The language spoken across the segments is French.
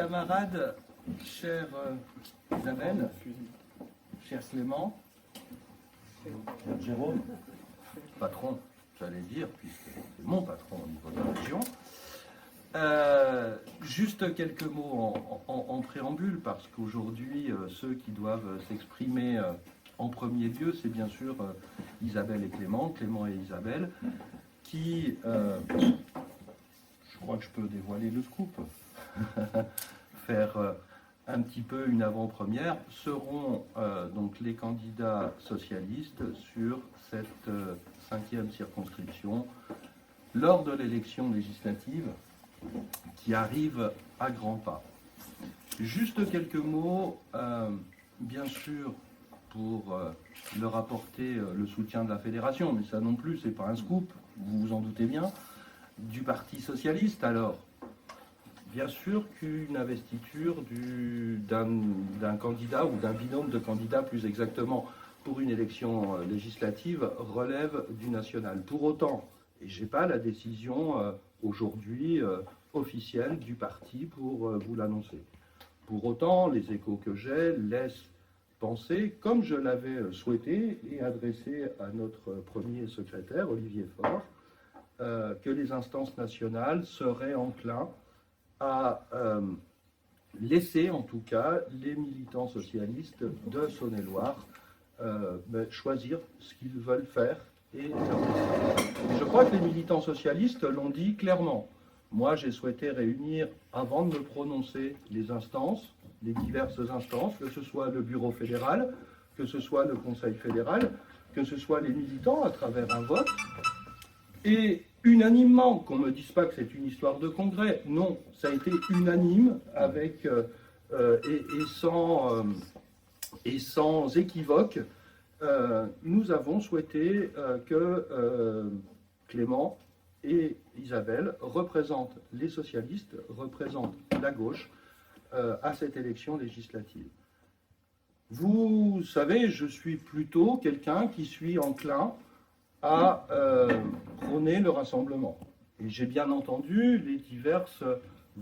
camarades, chère Isabelle, cher Clément, cher Jérôme, patron, j'allais dire, puisque c'est mon patron au niveau de la région. Juste quelques mots en préambule, parce qu'aujourd'hui, ceux qui doivent s'exprimer en premier lieu, c'est bien sûr Isabelle et Clément, Clément et Isabelle, qui, je crois que je peux dévoiler le scoop, faire un petit peu une avant-première, seront donc les candidats socialistes sur cette 5e circonscription lors de l'élection législative qui arrive à grands pas. Juste quelques mots, bien sûr, pour leur apporter le soutien de la fédération, mais ça non plus, c'est pas un scoop, vous vous en doutez bien, du Parti socialiste. Alors, bien sûr qu'une investiture d'un candidat ou d'un binôme de candidats, plus exactement, pour une élection législative, relève du national. Pour autant, et je n'ai pas la décision aujourd'hui officielle du parti pour vous l'annoncer. Pour autant, les échos que j'ai laissent penser, comme je l'avais souhaité et adressé à notre premier secrétaire, Olivier Faure, que les instances nationales seraient enclins à laisser en tout cas les militants socialistes de Saône-et-Loire choisir ce qu'ils veulent faire et leur décision. Je crois que les militants socialistes l'ont dit clairement. Moi, j'ai souhaité réunir, avant de me prononcer, les instances, les diverses instances, que ce soit le bureau fédéral, que ce soit le conseil fédéral, que ce soit les militants à travers un vote, et unanimement, qu'on ne me dise pas que c'est une histoire de congrès, non, ça a été unanime avec et sans équivoque. Nous avons souhaité que Clément et Isabelle représentent les socialistes, représentent la gauche à cette élection législative. Vous savez, je suis plutôt quelqu'un qui suis enclin à prôner le rassemblement. Et j'ai bien entendu les diverses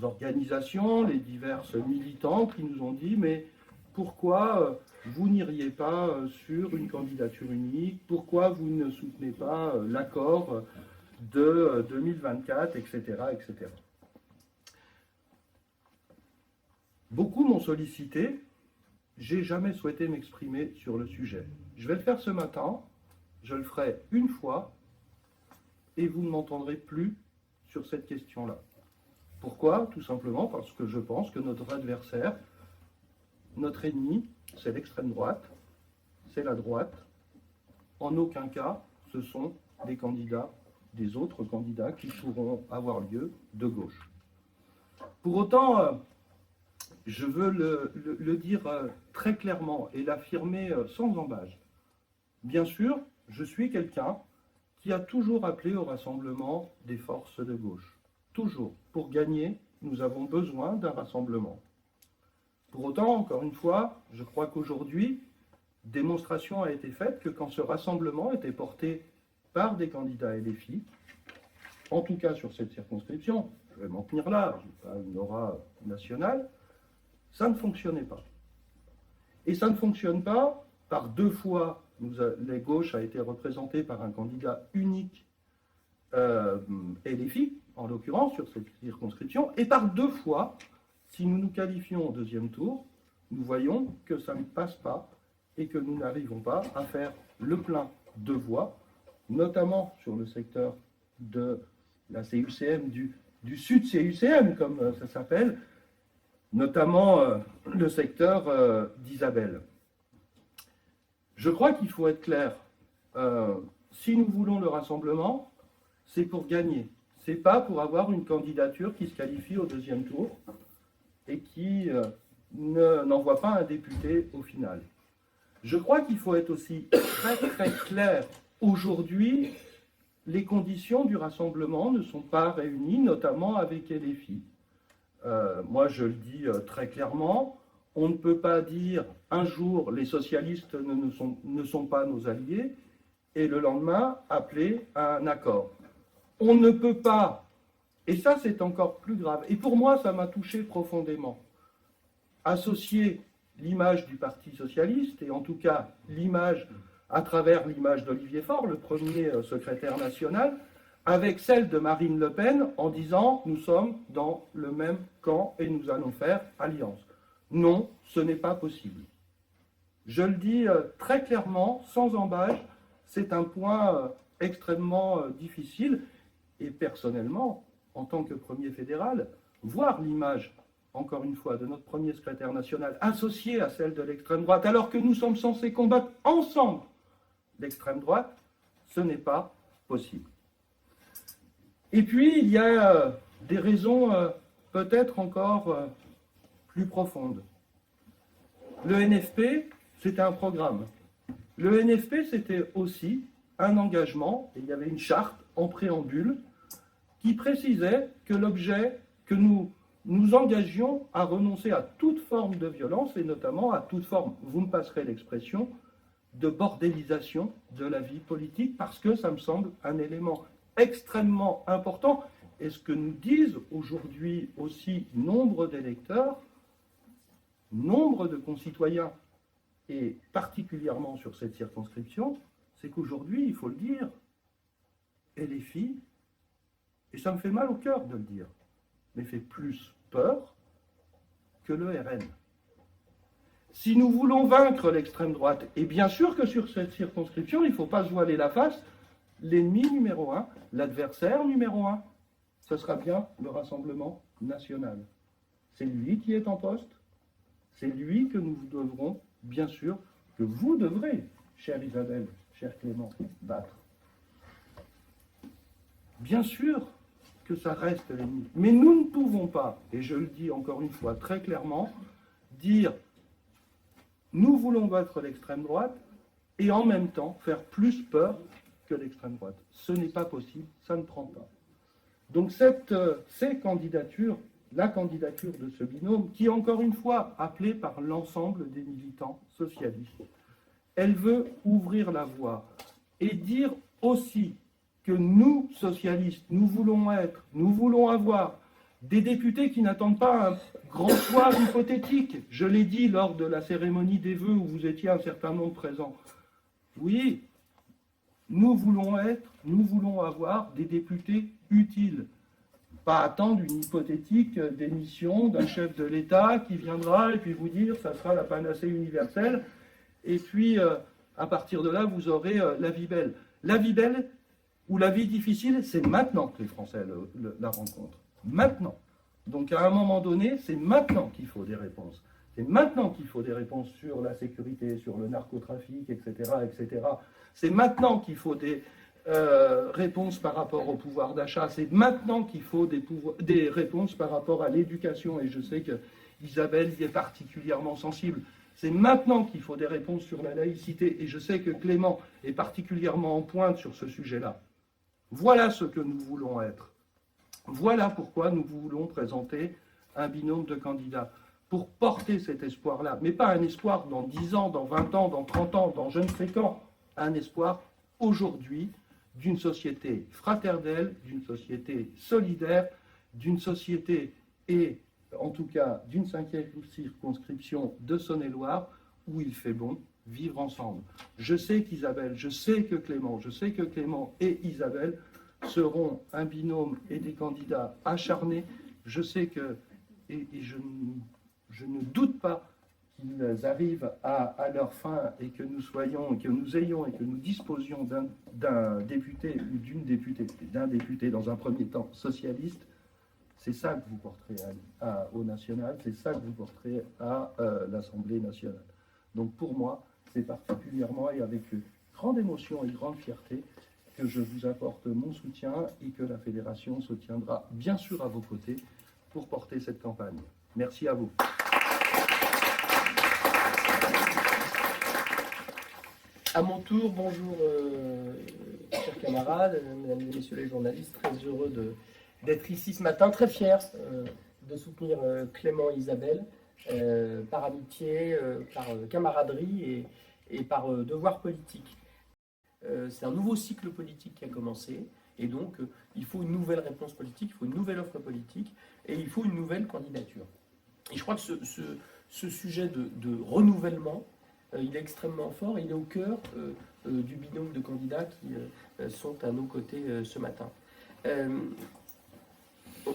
organisations, les diverses militants qui nous ont dit « mais pourquoi vous n'iriez pas sur une candidature unique? Pourquoi vous ne soutenez pas l'accord de 2024, etc. etc. » Beaucoup m'ont sollicité, j'ai jamais souhaité m'exprimer sur le sujet. Je vais le faire ce matin, je le ferai une fois, et vous ne m'entendrez plus sur cette question-là. Pourquoi? Tout simplement parce que je pense que notre adversaire, notre ennemi, c'est l'extrême droite, c'est la droite. En aucun cas, ce sont des candidats, des autres candidats qui pourront avoir lieu de gauche. Pour autant, je veux le dire très clairement et l'affirmer sans embâche. Bien sûr, je suis quelqu'un qui a toujours appelé au rassemblement des forces de gauche. Toujours. Pour gagner, nous avons besoin d'un rassemblement. Pour autant, encore une fois, je crois qu'aujourd'hui, démonstration a été faite que quand ce rassemblement était porté par des candidats LFI, en tout cas sur cette circonscription, je vais m'en tenir là, je n'ai pas une aura nationale, ça ne fonctionnait pas. Et ça ne fonctionne pas par deux fois. Les gauches a été représentée par un candidat unique LFI, en l'occurrence sur cette circonscription, et par deux fois, si nous nous qualifions au deuxième tour, nous voyons que ça ne passe pas et que nous n'arrivons pas à faire le plein de voix, notamment sur le secteur de la CUCM, du Sud CUCM, comme ça s'appelle, notamment le secteur d'Isabelle. Je crois qu'il faut être clair. Si nous voulons le rassemblement, c'est pour gagner. Ce n'est pas pour avoir une candidature qui se qualifie au deuxième tour et qui n'envoie pas un député au final. Je crois qu'il faut être aussi très très clair. Aujourd'hui, les conditions du rassemblement ne sont pas réunies, notamment avec LFI. Moi, je le dis très clairement, on ne peut pas dire un jour les socialistes ne sont pas nos alliés et le lendemain appeler à un accord. On ne peut pas, et ça c'est encore plus grave, et pour moi ça m'a touché profondément, associer l'image du Parti socialiste, et en tout cas l'image, à travers l'image d'Olivier Faure, le premier secrétaire national, avec celle de Marine Le Pen, en disant « nous sommes dans le même camp et nous allons faire alliance ». Non, ce n'est pas possible. Je le dis très clairement, sans embâche, c'est un point extrêmement difficile. Et personnellement, en tant que premier fédéral, voir l'image, encore une fois, de notre premier secrétaire national associée à celle de l'extrême droite, alors que nous sommes censés combattre ensemble l'extrême droite, ce n'est pas possible. Et puis, il y a des raisons peut-être encore plus profondes. Le NFP, c'était un programme. Le NFP, c'était aussi un engagement, et il y avait une charte en préambule qui précisait que l'objet, que nous nous engagions à renoncer à toute forme de violence, et notamment à toute forme, vous me passerez l'expression, de bordélisation de la vie politique, parce que ça me semble un élément extrêmement important, et ce que nous disent aujourd'hui aussi nombre d'électeurs, nombre de concitoyens, et particulièrement sur cette circonscription, c'est qu'aujourd'hui, il faut le dire, LFI, et ça me fait mal au cœur de le dire, mais fait plus peur que le RN. Si nous voulons vaincre l'extrême droite, et bien sûr que sur cette circonscription, il ne faut pas se voiler la face, l'ennemi numéro un, l'adversaire numéro un, ce sera bien le Rassemblement national. C'est lui qui est en poste, c'est lui que nous devrons, bien sûr, que vous devrez, chère Isabelle, cher Clément, battre. Bien sûr que ça reste l'ennemi, mais nous ne pouvons pas, et je le dis encore une fois très clairement, dire nous voulons battre l'extrême droite et en même temps faire plus peur que l'extrême droite. Ce n'est pas possible, ça ne prend pas. Donc ces candidatures, la candidature de ce binôme, qui est encore une fois appelée par l'ensemble des militants socialistes, elle veut ouvrir la voie et dire aussi que nous, socialistes, nous voulons avoir des députés qui n'attendent pas un grand soir hypothétique. Je l'ai dit lors de la cérémonie des vœux où vous étiez un certain nombre présents. Oui, nous voulons avoir des députés utiles. Pas attendre une hypothétique démission d'un chef de l'État qui viendra et puis vous dire ça sera la panacée universelle. Et puis, à partir de là, vous aurez la vie belle. La vie belle ou la vie difficile, c'est maintenant que les Français la rencontrent. Maintenant. Donc, à un moment donné, c'est maintenant qu'il faut des réponses. C'est maintenant qu'il faut des réponses sur la sécurité, sur le narcotrafic, etc., etc. C'est maintenant qu'il faut des réponses par rapport au pouvoir d'achat. C'est maintenant qu'il faut des réponses par rapport à l'éducation. Et je sais que Isabelle y est particulièrement sensible. C'est maintenant qu'il faut des réponses sur la laïcité. Et je sais que Clément est particulièrement en pointe sur ce sujet-là. Voilà ce que nous voulons être. Voilà pourquoi nous voulons présenter un binôme de candidats. Pour porter cet espoir-là. Mais pas un espoir dans 10 ans, dans 20 ans, dans 30 ans, dans je ne sais quand. Un espoir aujourd'hui d'une société fraternelle, d'une société solidaire, d'une société et en tout cas d'une 5e circonscription de Saône-et-Loire où il fait bon vivre ensemble. Je sais qu'Isabelle, je sais que Clément et Isabelle seront un binôme et des candidats acharnés. Je sais que, et je ne doute pas qu'ils arrivent à leur fin et que nous disposions d'un député ou d'une députée, d'un député dans un premier temps socialiste. C'est ça que vous porterez au national, c'est ça que vous porterez à l'Assemblée nationale. Donc pour moi, c'est particulièrement et avec grande émotion et grande fierté que je vous apporte mon soutien et que la Fédération se tiendra bien sûr à vos côtés pour porter cette campagne. Merci à vous. À mon tour, bonjour chers camarades, mesdames et messieurs les journalistes, très heureux d'être ici ce matin, très fier de soutenir Clément et Isabelle par amitié, par camaraderie et par devoir politique. C'est un nouveau cycle politique qui a commencé et donc il faut une nouvelle réponse politique, il faut une nouvelle offre politique et il faut une nouvelle candidature. Et je crois que ce sujet de renouvellement, il est extrêmement fort, il est au cœur du binôme de candidats qui sont à nos côtés ce matin.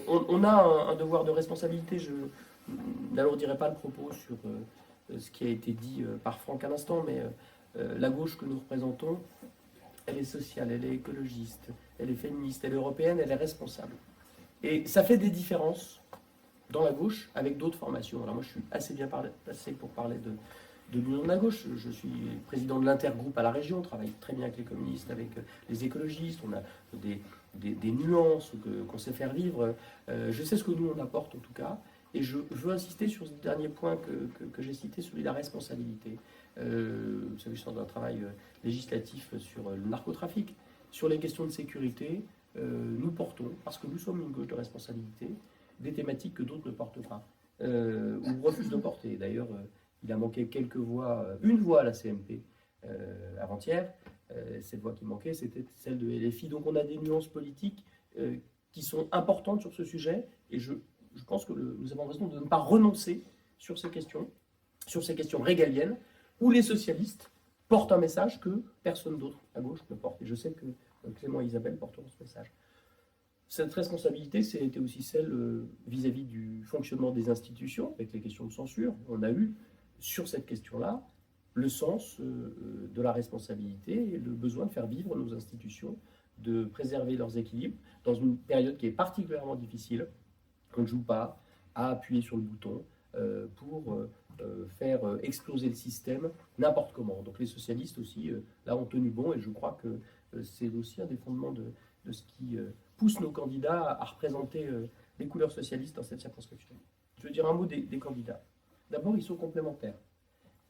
On a un devoir de responsabilité, je n'alourdirai pas le propos sur ce qui a été dit par Franck à l'instant, mais la gauche que nous représentons, elle est sociale, elle est écologiste, elle est féministe, elle est européenne, elle est responsable. Et ça fait des différences dans la gauche avec d'autres formations. Alors moi je suis assez bien placé pour parler de l'Union de la gauche. Je suis président de l'intergroupe à la région, on travaille très bien avec les communistes, avec les écologistes, on a des nuances qu'on sait faire vivre. Je sais ce que nous on apporte en tout cas, et je veux insister sur ce dernier point que j'ai cité, celui de la responsabilité. Vous savez, je sors d'un travail législatif sur le narcotrafic, sur les questions de sécurité. Nous portons, parce que nous sommes une gauche de responsabilité, des thématiques que d'autres ne portent pas, ou refusent de porter. D'ailleurs, il a manqué quelques voix, une voix à la CMP avant-hier. Cette voix qui manquait, c'était celle de LFI. Donc on a des nuances politiques qui sont importantes sur ce sujet, et je pense que nous avons raison de ne pas renoncer sur ces questions régaliennes, où les socialistes portent un message que personne d'autre à gauche ne porte. Et je sais que Clément et Isabelle porteront ce message. Cette responsabilité, c'était aussi celle vis-à-vis du fonctionnement des institutions, avec les questions de censure. On a eu, sur cette question-là, le sens de la responsabilité et le besoin de faire vivre nos institutions, de préserver leurs équilibres dans une période qui est particulièrement difficile. On ne joue pas à appuyer sur le bouton pour faire exploser le système n'importe comment. Donc les socialistes aussi, là, ont tenu bon, et je crois que c'est aussi un des fondements de ce qui pousse nos candidats à représenter les couleurs socialistes dans cette circonscription. Je veux dire un mot des candidats. D'abord, ils sont complémentaires.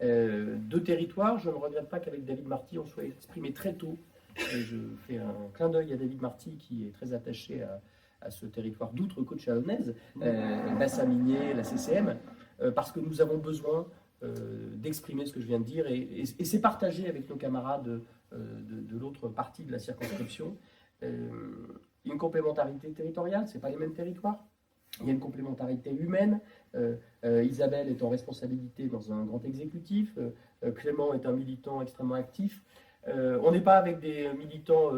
Deux territoires, je ne regrette pas qu'avec David Marty, on soit exprimé très tôt. Je fais un clin d'œil à David Marty, qui est très attaché à ce territoire d'outre-côte-chalonnaise, bassin minier, la CCM, parce que nous avons besoin d'exprimer ce que je viens de dire, et c'est partagé avec nos camarades de l'autre partie de la circonscription. Une complémentarité territoriale, ce n'est pas les mêmes territoires. Il y a une complémentarité humaine. Isabelle est en responsabilité dans un grand exécutif. Clément est un militant extrêmement actif. On n'est pas avec des militants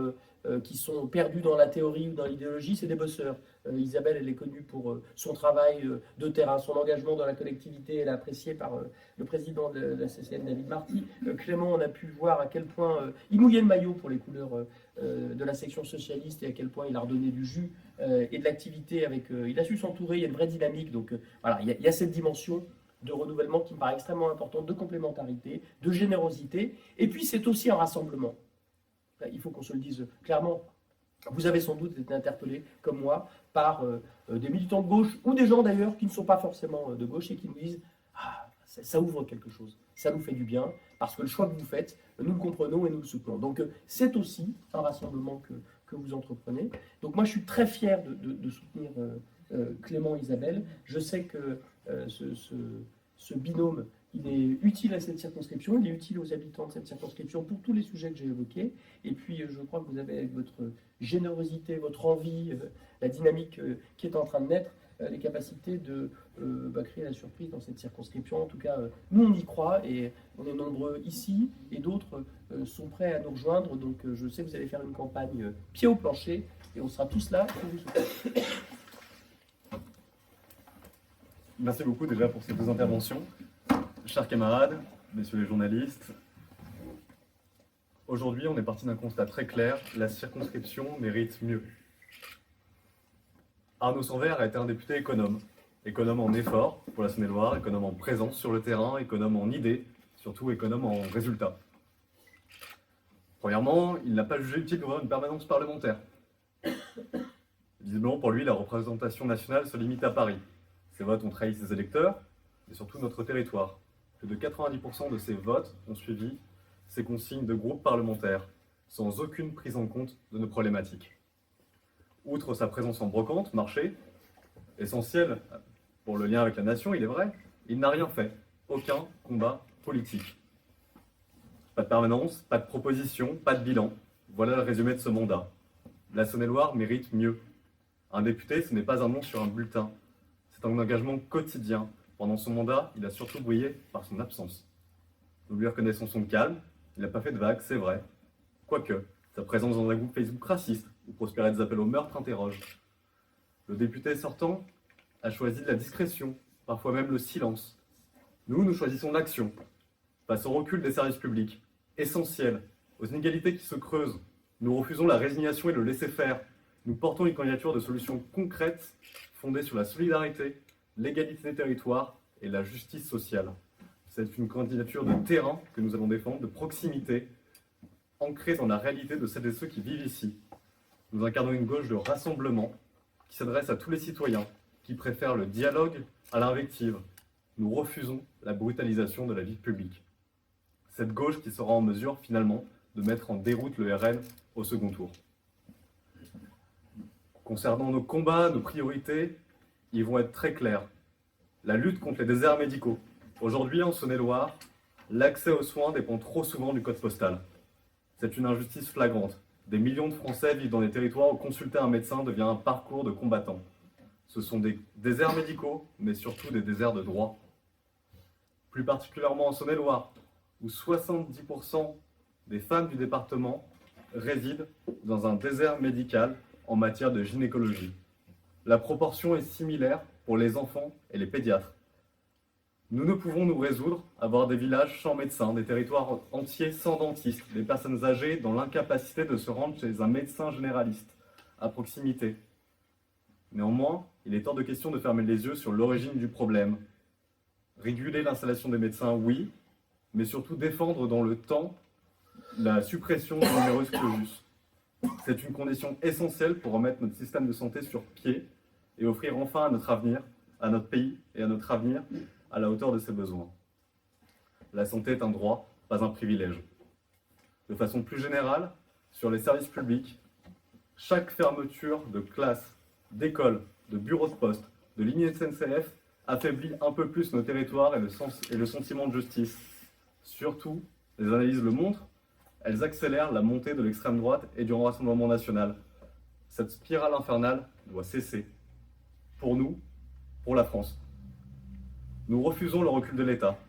qui sont perdus dans la théorie ou dans l'idéologie, c'est des bosseurs. Isabelle, elle est connue pour son travail de terrain, son engagement dans la collectivité, elle est appréciée par le président de la CCM, David Marty. Clément, on a pu voir à quel point il mouillait le maillot pour les couleurs de la section socialiste, et à quel point il a redonné du jus et de l'activité. Il a su s'entourer, il y a une vraie dynamique. Donc voilà, il y a cette dimension de renouvellement qui me paraît extrêmement importante, de complémentarité, de générosité. Et puis c'est aussi un rassemblement. Il faut qu'on se le dise clairement. Vous avez sans doute été interpellé, comme moi, par des militants de gauche, ou des gens d'ailleurs qui ne sont pas forcément de gauche, et qui nous disent « Ah, ça ouvre quelque chose, ça nous fait du bien, parce que le choix que vous faites, nous le comprenons et nous le soutenons. » Donc c'est aussi un rassemblement que vous entreprenez. Donc moi je suis très fier de soutenir Clément et Isabelle. Je sais que ce binôme, il est utile à cette circonscription, il est utile aux habitants de cette circonscription pour tous les sujets que j'ai évoqués. Et puis, je crois que vous avez, avec votre générosité, votre envie, la dynamique qui est en train de naître, les capacités de créer la surprise dans cette circonscription. En tout cas, nous, on y croit, et on est nombreux ici, et d'autres sont prêts à nous rejoindre. Donc, je sais que vous allez faire une campagne pied au plancher, et on sera tous là pour vous soutenir. Merci beaucoup déjà pour ces deux interventions. Chers camarades, messieurs les journalistes, aujourd'hui on est parti d'un constat très clair, la circonscription mérite mieux. Arnaud Sanvert a été un député économe en effort pour la Saône-et-Loire, économe en présence sur le terrain, économe en idées, surtout économe en résultats. Premièrement, il n'a pas jugé utile d'ouvrir une permanence parlementaire. Visiblement pour lui, la représentation nationale se limite à Paris. Ses votes ont trahi ses électeurs, et surtout notre territoire. Plus de 90% de ces votes ont suivi ces consignes de groupes parlementaires, sans aucune prise en compte de nos problématiques. Outre sa présence en brocante, marché, essentielle pour le lien avec la nation, il est vrai, il n'a rien fait, aucun combat politique. Pas de permanence, pas de proposition, pas de bilan. Voilà le résumé de ce mandat. La Saône-et-Loire mérite mieux. Un député, ce n'est pas un nom sur un bulletin. C'est un engagement quotidien Pendant son mandat, il a surtout brillé par son absence. Nous lui reconnaissons son calme, il n'a pas fait de vagues, c'est vrai. Quoique, sa présence dans un groupe Facebook raciste, où prospéraient des appels au meurtre, interroge. Le député sortant a choisi de la discrétion, parfois même le silence. Nous choisissons l'action. Face au recul des services publics, essentiels, aux inégalités qui se creusent, nous refusons la résignation et le laisser-faire. Nous portons une candidature de solutions concrètes, fondée sur la solidarité, l'égalité des territoires et la justice sociale. C'est une candidature de terrain que nous allons défendre, de proximité, ancrée dans la réalité de celles et ceux qui vivent ici. Nous incarnons une gauche de rassemblement qui s'adresse à tous les citoyens, qui préfèrent le dialogue à l'invective. Nous refusons la brutalisation de la vie publique. Cette gauche qui sera en mesure, finalement, de mettre en déroute le RN au second tour. Concernant nos combats, nos priorités, ils vont être très clairs. La lutte contre les déserts médicaux. Aujourd'hui, en Saône-et-Loire, l'accès aux soins dépend trop souvent du code postal. C'est une injustice flagrante. Des millions de Français vivent dans des territoires où consulter un médecin devient un parcours de combattant. Ce sont des déserts médicaux, mais surtout des déserts de droit. Plus particulièrement en Saône-et-Loire, où 70% des femmes du département résident dans un désert médical en matière de gynécologie. La proportion est similaire pour les enfants et les pédiatres. Nous ne pouvons nous résoudre à voir des villages sans médecin, des territoires entiers sans dentiste, des personnes âgées dans l'incapacité de se rendre chez un médecin généraliste à proximité. Néanmoins, il est hors de question de fermer les yeux sur l'origine du problème. Réguler l'installation des médecins, oui, mais surtout défendre dans le temps la suppression du numerus clausus. C'est une condition essentielle pour remettre notre système de santé sur pied et offrir enfin à notre avenir, à notre pays et à notre avenir, à la hauteur de ses besoins. La santé est un droit, pas un privilège. De façon plus générale, sur les services publics, chaque fermeture de classe, d'école, de bureau de poste, de ligne SNCF affaiblit un peu plus nos territoires et le sentiment de justice. Surtout, les analyses le montrent, elles accélèrent la montée de l'extrême droite et du Rassemblement national. Cette spirale infernale doit cesser. Pour nous, pour la France. Nous refusons le recul de l'État.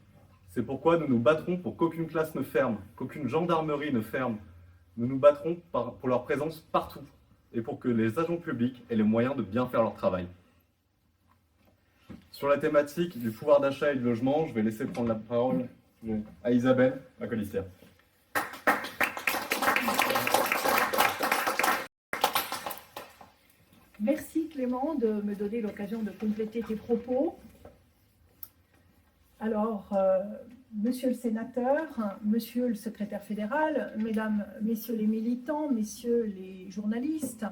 C'est pourquoi nous nous battrons pour qu'aucune classe ne ferme, qu'aucune gendarmerie ne ferme. Nous nous battrons pour leur présence partout et pour que les agents publics aient les moyens de bien faire leur travail. Sur la thématique du pouvoir d'achat et du logement, je vais laisser prendre la parole à Isabelle, ma colistière. Merci Clément de me donner l'occasion de compléter tes propos. Alors, monsieur le sénateur, monsieur le secrétaire fédéral, mesdames, messieurs les militants, messieurs les journalistes,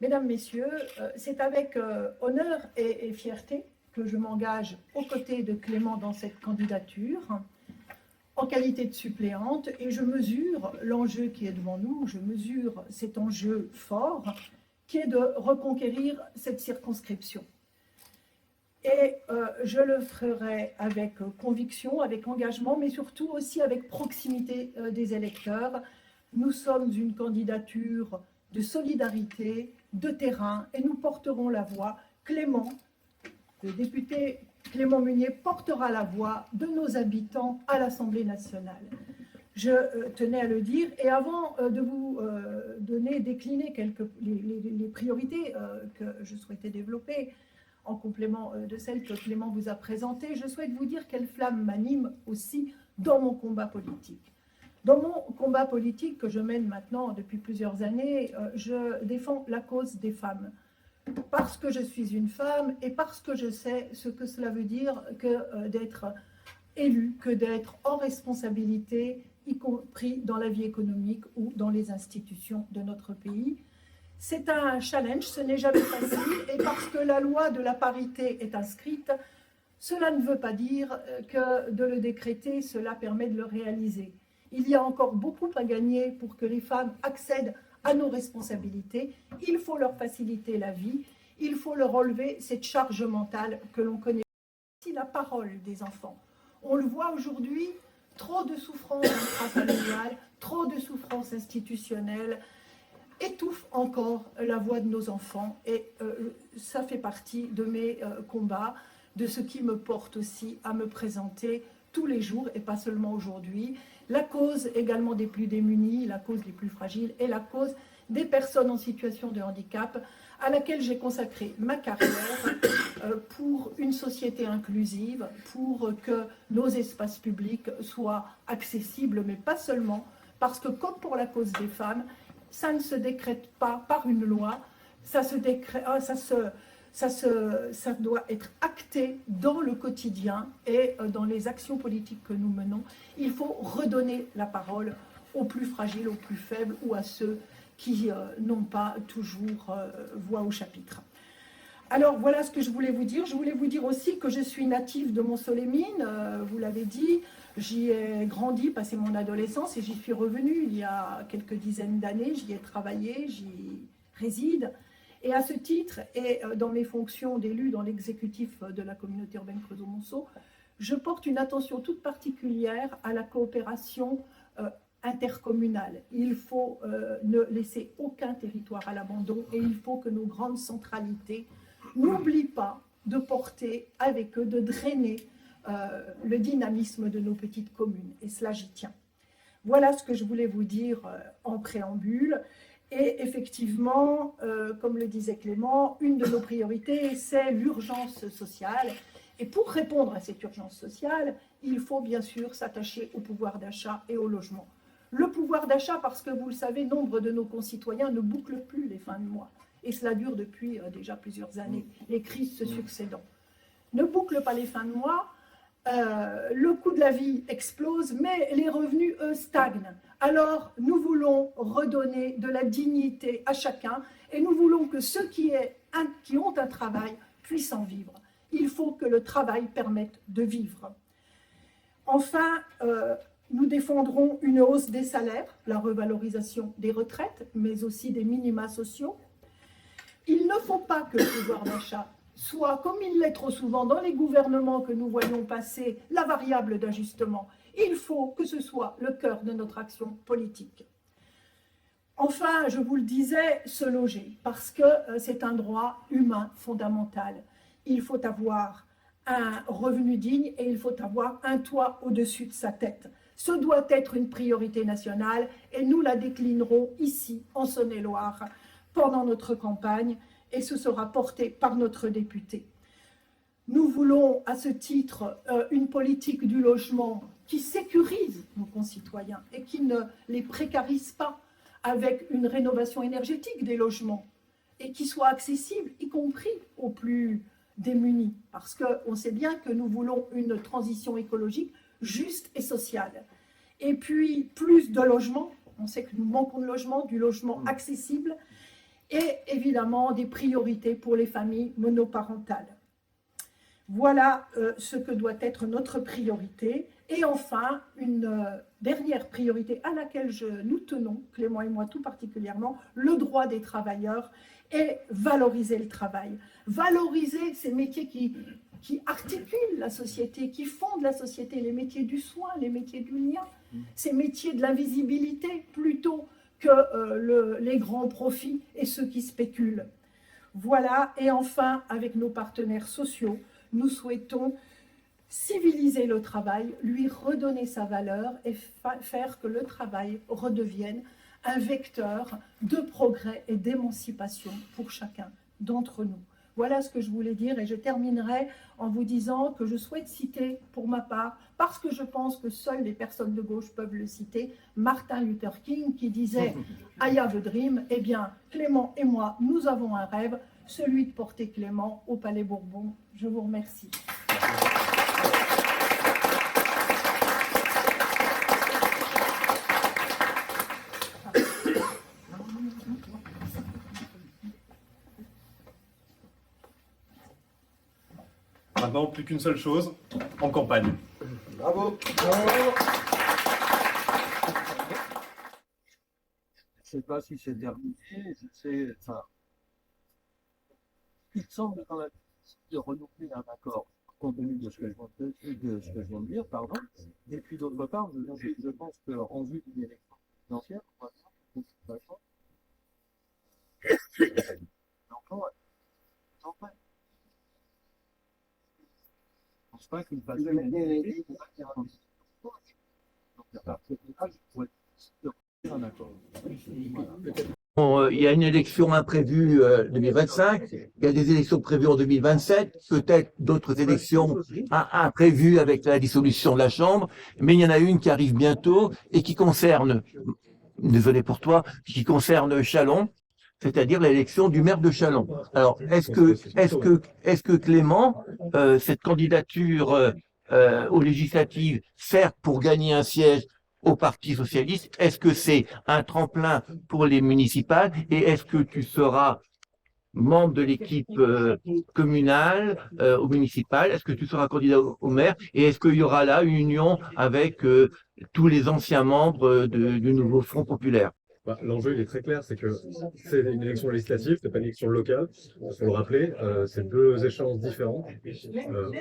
mesdames, messieurs, c'est avec honneur et fierté que je m'engage aux côtés de Clément dans cette candidature, en qualité de suppléante, et je mesure l'enjeu qui est devant nous, je mesure cet enjeu fort, qui est de reconquérir cette circonscription. Et je le ferai avec conviction, avec engagement, mais surtout aussi avec proximité des électeurs. Nous sommes une candidature de solidarité, de terrain, et nous porterons la voix. Clément, le député Clément Munier, portera la voix de nos habitants à l'Assemblée nationale. Je tenais à le dire, et avant de vous décliner les priorités que je souhaitais développer, en complément de celles que Clément vous a présentées, je souhaite vous dire quelle flamme m'anime aussi dans mon combat politique. Dans mon combat politique que je mène maintenant depuis plusieurs années, je défends la cause des femmes. Parce que je suis une femme et parce que je sais ce que cela veut dire que d'être élue, que d'être en responsabilité, y compris dans la vie économique ou dans les institutions de notre pays. C'est un challenge, ce n'est jamais facile, et parce que la loi de la parité est inscrite, cela ne veut pas dire que de le décréter, cela permet de le réaliser. Il y a encore beaucoup à gagner pour que les femmes accèdent à nos responsabilités. Il faut leur faciliter la vie, il faut leur enlever cette charge mentale que l'on connaît. C'est la parole des enfants. On le voit aujourd'hui, trop de souffrances intrafamiliales, trop de souffrances institutionnelles, étouffe encore la voix de nos enfants et ça fait partie de mes combats. de ce qui me porte aussi à me présenter tous les jours et pas seulement aujourd'hui. La cause également des plus démunis, la cause des plus fragiles et la cause des personnes en situation de handicap à laquelle j'ai consacré ma carrière pour une société inclusive, pour que nos espaces publics soient accessibles, mais pas seulement, parce que comme pour la cause des femmes, ça ne se décrète pas par une loi, ça doit être acté dans le quotidien et dans les actions politiques que nous menons. Il faut redonner la parole aux plus fragiles, aux plus faibles ou à ceux qui n'ont pas toujours voix au chapitre. Alors voilà ce que je voulais vous dire. Je voulais vous dire aussi que je suis native de Montceau-les-Mines, vous l'avez dit. J'y ai grandi, passé mon adolescence et j'y suis revenue il y a quelques dizaines d'années. J'y ai travaillé, j'y réside. Et à ce titre, et dans mes fonctions d'élu dans l'exécutif de la communauté urbaine Creusot-Monceau, je porte une attention toute particulière à la coopération intercommunale. Il faut ne laisser aucun territoire à l'abandon et il faut que nos grandes centralités n'oublient pas de porter avec eux, de drainer le dynamisme de nos petites communes. Et cela, j'y tiens. Voilà ce que je voulais vous dire en préambule. Et effectivement, comme le disait Clément, une de nos priorités, c'est l'urgence sociale. Et pour répondre à cette urgence sociale, il faut bien sûr s'attacher au pouvoir d'achat et au logement. Le pouvoir d'achat, parce que vous le savez, nombre de nos concitoyens ne bouclent plus les fins de mois. Et cela dure depuis déjà plusieurs années, les crises se succédant. Ne bouclent pas les fins de mois, le coût de la vie explose, mais les revenus, eux, stagnent. Alors, nous voulons redonner de la dignité à chacun et nous voulons que ceux qui ont un travail puissent en vivre. Il faut que le travail permette de vivre. Enfin, nous défendrons une hausse des salaires, la revalorisation des retraites, mais aussi des minima sociaux. Il ne faut pas que le pouvoir d'achat soit, comme il l'est trop souvent dans les gouvernements que nous voyons passer, la variable d'ajustement. Il faut que ce soit le cœur de notre action politique. Enfin, je vous le disais, se loger, parce que c'est un droit humain fondamental. Il faut avoir un revenu digne et il faut avoir un toit au-dessus de sa tête. Ce doit être une priorité nationale et nous la déclinerons ici, en Saône-et-Loire, pendant notre campagne et ce sera porté par notre député. Nous voulons à ce titre une politique du logement qui sécurise nos concitoyens et qui ne les précarise pas avec une rénovation énergétique des logements et qui soit accessible, y compris aux plus démunis. Parce qu'on sait bien que nous voulons une transition écologique juste et sociale. Et puis, plus de logements. On sait que nous manquons de logements, du logement accessible et évidemment des priorités pour les familles monoparentales. Voilà ce que doit être notre priorité. Et enfin, une dernière priorité à laquelle nous tenons, Clément et moi tout particulièrement, le droit des travailleurs et valoriser le travail. Valoriser ces métiers qui articulent la société, qui fondent la société, les métiers du soin, les métiers du lien, ces métiers de l'invisibilité plutôt que les grands profits et ceux qui spéculent. Voilà, et enfin, avec nos partenaires sociaux, nous souhaitons civiliser le travail, lui redonner sa valeur et faire que le travail redevienne un vecteur de progrès et d'émancipation pour chacun d'entre nous. Voilà ce que je voulais dire et je terminerai en vous disant que je souhaite citer pour ma part, parce que je pense que seules les personnes de gauche peuvent le citer, Martin Luther King qui disait « I have a dream ». Eh bien, Clément et moi, nous avons un rêve, celui de porter Clément au Palais Bourbon. Je vous remercie. Maintenant, plus qu'une seule chose, en campagne. Bravo. Je ne sais pas si c'est terminé, il semble quand même de renouveler un accord, compte tenu de ce que je viens de dire, pardon. Et puis d'autre part, je pense qu'en vue d'une élection présidentielle, on va faire pas qu'une façon de un accord. Bon, il y a une élection imprévue 2025, il y a des élections prévues en 2027, peut-être d'autres élections imprévues avec la dissolution de la Chambre, mais il y en a une qui arrive bientôt et qui concerne, désolé pour toi, qui concerne Châlons, c'est-à-dire l'élection du maire de Châlons. Alors, est-ce que Clément, cette candidature aux législatives sert pour gagner un siège au Parti socialiste? Est-ce que c'est un tremplin pour les municipales? Et est-ce que tu seras membre de l'équipe communale au municipal? Est-ce que tu seras candidat au maire? Et est-ce qu'il y aura là une union avec tous les anciens membres du nouveau Front populaire? Bah, l'enjeu il est très clair, c'est que c'est une élection législative, c'est pas une élection locale. Il faut le rappeler, c'est deux échéances différentes.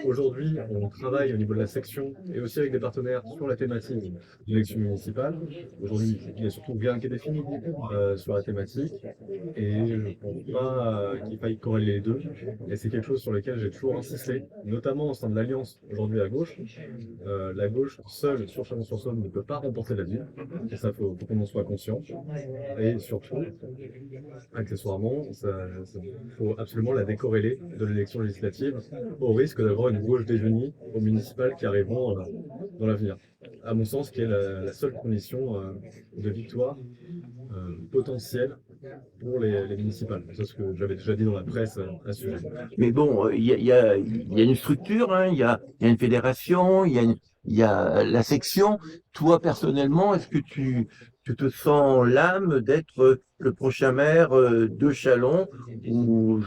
Aujourd'hui, on travaille au niveau de la section et aussi avec des partenaires sur la thématique de l'élection municipale. Aujourd'hui, il y a surtout rien qui est défini sur la thématique et je ne pense pas qu'il faille corréler les deux. Et c'est quelque chose sur lequel j'ai toujours insisté, notamment au sein de l'Alliance aujourd'hui à gauche. La gauche seule sur Chalon-sur-Saône ne peut pas remporter la ville, et ça faut qu'on en soit conscient. Et surtout, accessoirement, il faut absolument la décorréler de l'élection législative au risque d'avoir une gauche désunie aux municipales qui arriveront dans l'avenir. À mon sens, qui est la seule condition de victoire potentielle pour les municipales. C'est ce que j'avais déjà dit dans la presse à ce sujet. Mais bon, il y a une structure, hein, il y a une fédération, il y a la section. Toi, personnellement, est-ce que tu te sens l'âme d'être le prochain maire de Châlons, ou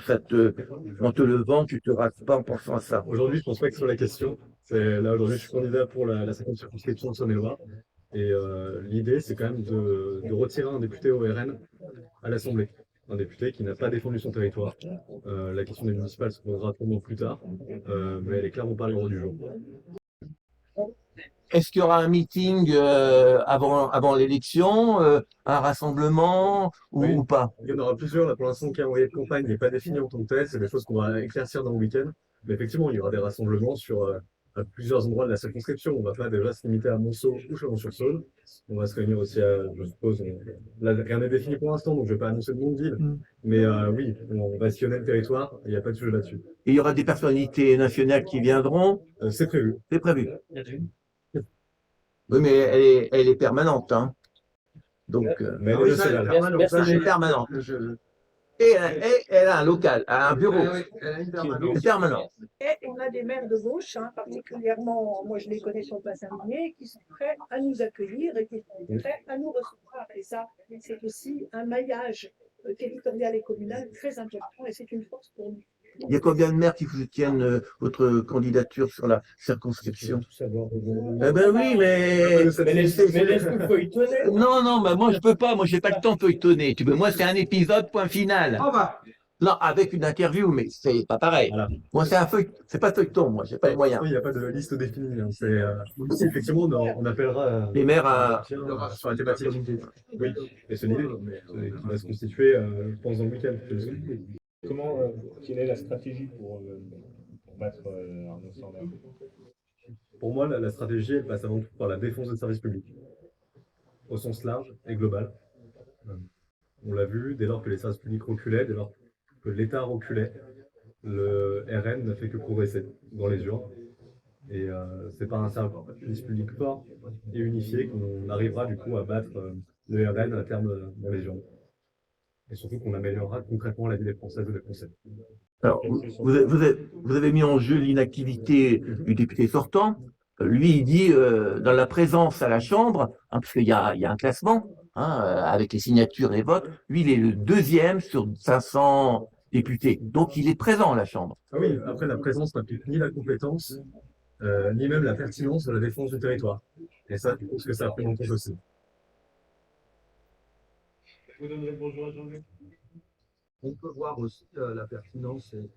en te levant, tu te rates pas en pensant à ça? Aujourd'hui, je pense pas que ce soit la question. Là, aujourd'hui, je suis candidat pour la 5e circonscription de Saône-et-Loire. Et l'idée, c'est quand même de retirer un député au RN à l'Assemblée. Un député qui n'a pas défendu son territoire. La question des municipales se posera probablement plus tard, mais elle est clairement pas à l'ordre du jour. Est-ce qu'il y aura un meeting avant l'élection, un rassemblement Oui. ou pas? Il y en aura plusieurs. Là, pour l'instant, le calendrier de campagne n'est pas défini en tant que tel. C'est des choses qu'on va éclaircir dans le week-end. Mais effectivement, il y aura des rassemblements à plusieurs endroits de la circonscription. On ne va pas déjà se limiter à Monceau ou Chalon-sur-Saône. On va se réunir aussi je suppose, là, rien n'est défini pour l'instant, donc je ne vais pas annoncer de nom de ville. Mais oui, on va sillonner le territoire. Il n'y a pas de sujet là-dessus. Et il y aura des personnalités nationales qui viendront? C'est prévu. C'est prévu. Oui, mais elle est permanente, hein. Donc, Mais oui, c'est là. elle est permanente. Et elle a un local, un bureau. C'est permanent. Et on a des maires de gauche, hein, particulièrement, moi je les connais sur le bassin minier, qui sont prêts à nous accueillir et qui sont prêts à nous recevoir. Et ça, c'est aussi un maillage territorial et communal très important et c'est une force pour nous. Il y a combien de maires qui soutiennent votre candidature sur la circonscription? Eh ben oui, mais laisse-nous feuilletonner. non, mais moi je peux pas, moi j'ai pas le temps de feuilletonner. Moi c'est un épisode, point final. Non, avec une interview, mais c'est pas pareil. Voilà. Moi c'est pas feuilleton, moi j'ai pas les moyens. Oui, il n'y a pas de liste définie. Hein. Effectivement, on appellera Les maires à... sur la thématique. Oui, et c'est l'idée qui va se constituer, je pense, dans le week-end. Quelle est la stratégie pour battre Arnaud Sanders? Pour moi, la stratégie, elle passe avant tout par la défense des services publics, au sens large et global. On l'a vu, dès lors que les services publics reculaient, dès lors que l'État reculait, le RN ne fait que progresser dans les urnes. Et c'est par un service public fort et unifié qu'on arrivera du coup à battre le RN à terme dans les urnes. Et surtout qu'on améliorera concrètement la vie des Françaises et des Français. Alors, vous avez mis en jeu l'inactivité du député sortant. Lui, il dit, dans la présence à la Chambre, hein, parce qu'il y a un classement, hein, avec les signatures et les votes, lui, il est le 2e sur 500 députés. Donc, il est présent à la Chambre. Ah oui, après, la présence n'implique ni la compétence, ni même la pertinence de la défense du territoire. Et ça, je pense que ça a pris en compte aussi. Vous donnerez bonjour à Jean-Luc. On peut voir aussi la pertinence et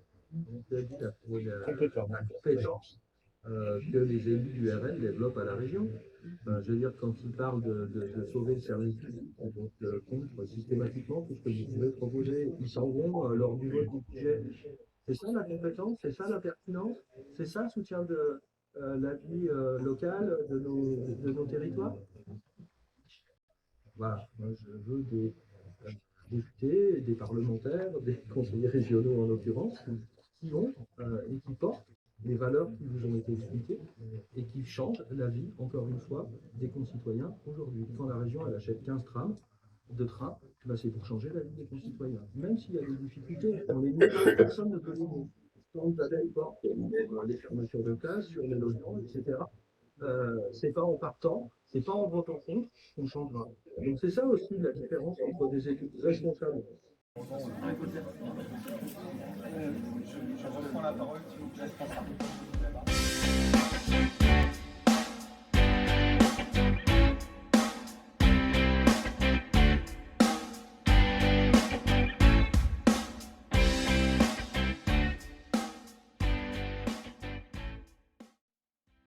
la compétence que les élus du RN développent à la région. Je veux dire, quand ils parlent de sauver le service public, on vote contre systématiquement tout ce que vous pouvez proposer. Ils s'en vont lors du vote du budget. C'est ça la compétence, c'est ça la pertinence, c'est ça le soutien la vie locale de nos territoires. Voilà, moi je veux des députés, des parlementaires, des conseillers régionaux en l'occurrence, qui ont et qui portent les valeurs qui vous ont été expliquées et qui changent la vie, encore une fois, des concitoyens aujourd'hui. Quand la région elle achète 15 trams de train, ben, c'est pour changer la vie des concitoyens. Même s'il y a des difficultés, on est mieux, personne ne peut nous. Quand vous avez les fermetures de classes, sur les logements, etc. C'est pas en partant, c'est pas en votant contre qu'on changera. Donc c'est ça aussi la différence entre des élus responsables. Je reprends la parole, s'il vous plaît.